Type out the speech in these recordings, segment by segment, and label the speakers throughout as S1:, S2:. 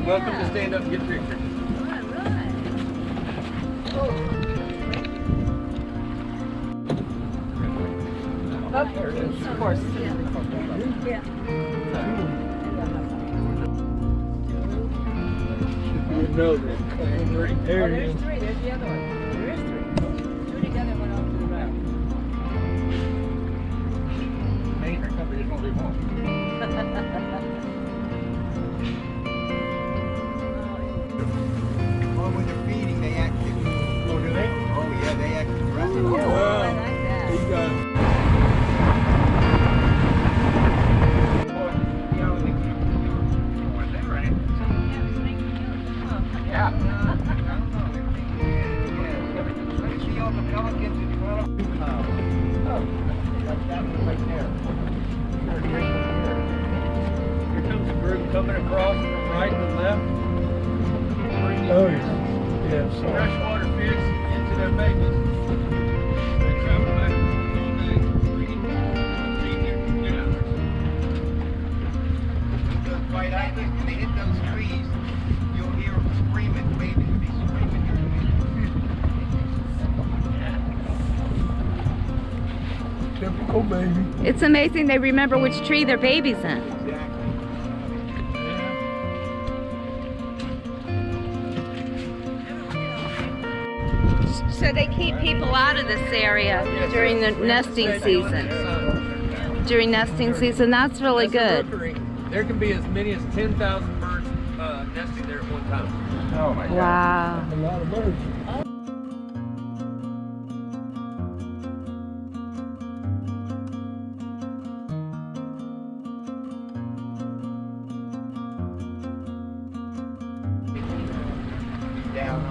S1: welcome to stand up and get pictures.
S2: Up here it is. Of course. Yeah.
S1: You know that. There it is.
S2: There's three. There's the other one. There is three. Two together went off to the right.
S1: Maintenance company just won't leave home.
S3: Well, when they're feeding, they actually.
S1: Oh, do they?
S3: Oh yeah, they actually dress it.
S2: Oh,
S1: Wow.
S2: I like that.
S1: He's got.
S3: Yeah. You see all the pelicans in front of them?
S1: Like that one right there. Here comes a group coming across from right to left.
S4: Oh, yeah. Yeah, so.
S1: Freshwater fish into their babies. They travel back all day, bringing their hours.
S3: Those white islands, when they hit those trees, you'll hear them screaming. Babies will be screaming during the
S4: Typical baby.
S5: It's amazing they remember which tree their baby's in.
S3: Exactly.
S5: So they keep people out of this area during the nesting season. During nesting season, that's really good.
S1: Rookery. There can be as many as 10,000 birds nesting there at one time.
S3: Oh my God.
S5: Wow.
S4: A lot of birds.
S3: Down.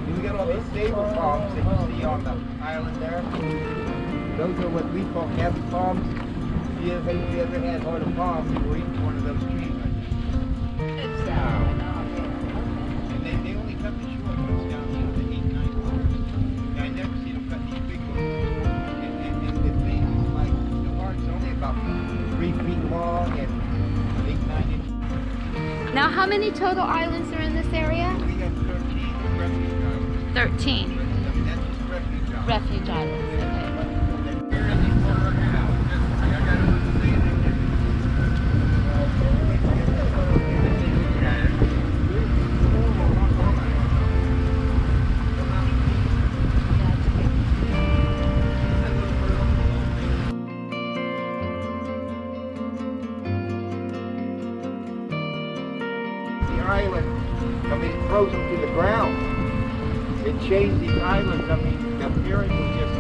S3: We got all these stable palms that you see on the island there. Those are what we call heavy palms. If you ever had heard of palms, you were eating one of those trees. It's down. And they only cut the short ones down to the 8-9 quarters. And I never see them cut these big ones. And the thing is like, the heart's only about 3 feet long and 8-9 inches.
S5: Now, how many total islands are in this area?
S3: We have 13 refuge islands.
S5: 13
S3: I mean, that's just refuge islands.
S5: refuge islands. Okay.
S3: Island, I mean, it throws them to the ground. It changed these islands. I mean, the appearance was just,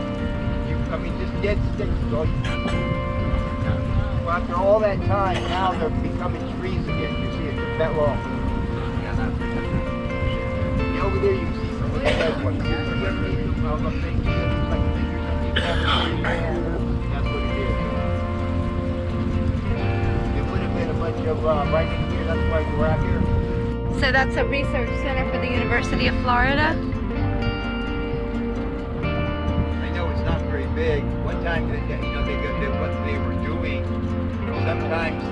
S3: just dead sticks. So well, after all that time, now they're becoming trees again. You see, it took that long. Yeah, over there, you can see some of the dead ones. That's what it is. It would have been a bunch of right in here. That's why we're out here.
S5: So that's a research center for the University of Florida?
S3: I know it's not very big. One time, what they were doing, sometimes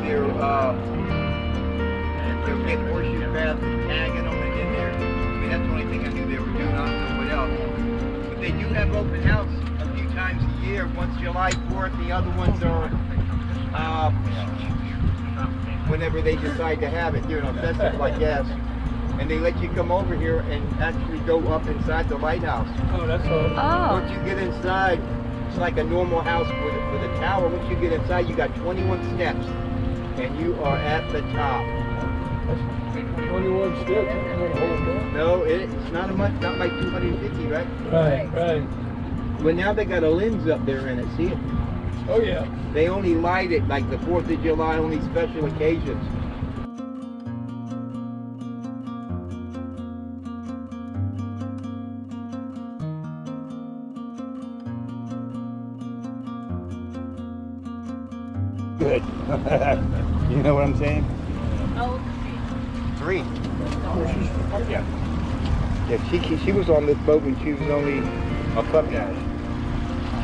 S3: they'll get horseshoe crabs and tagging them and in there. I mean, that's the only thing I knew they were doing. I don't know what else. But they do have open house a few times a year. One's July 4th, the other ones are whenever they decide to have it, during a festival, I guess. And they let you come over here and actually go up inside the lighthouse.
S4: Oh, that's all.
S5: Oh.
S3: Once you get inside, it's like a normal house with a tower. Once you get inside, you got 21 steps, and you are at the top.
S4: 21 steps.
S3: No, it's not not like 250, right?
S4: Right.
S3: But now they got a lens up there in it, see it?
S4: Oh, yeah.
S3: They only light it like the 4th of July, only special occasions. Good. You know what I'm saying?
S2: How old is
S3: 3. Yeah. Yeah, she was on this boat when she was only a puppy.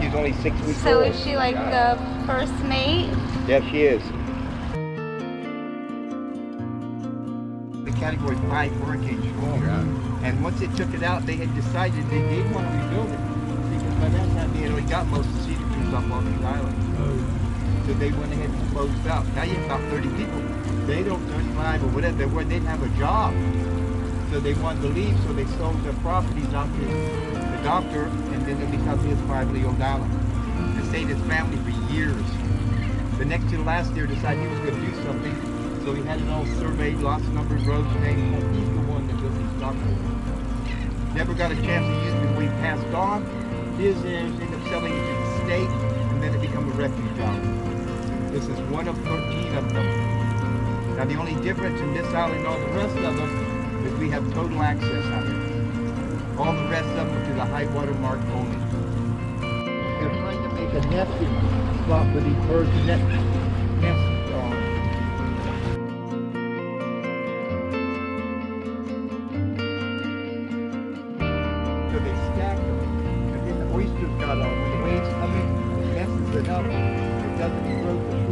S3: She's only 6 weeks
S5: So
S3: old.
S5: is she like the first mate?
S3: Yeah, she is. Category 5 hurricane storm. And once they took it out, they had decided they did want to rebuild it. Because by that time they had already got most of the cedar trees off all these islands. So they went ahead and closed out. Now you have about 30 people. They don't, 35 or whatever they were, they didn't have a job. So they wanted to leave, so they sold their properties out to the doctor, and then it becomes his privately owned island. It stayed his family for years. The next to the last year decided he was going to do something, so he had it all surveyed, lots of number of roads named, and he's the one that built these doctors. Never got a chance to use it before he passed on. His heirs ended up selling it to the state, and then it became a refuge island. This is one of 13 of them. Now the only difference in this island and all the rest of them is we have total access out here. All the rest of them are to the high water mark only. They're trying to make a nesting spot for these birds to nest on. So they stack them, and then the oysters got on. When the waves come in, it messes it up. It doesn't erode the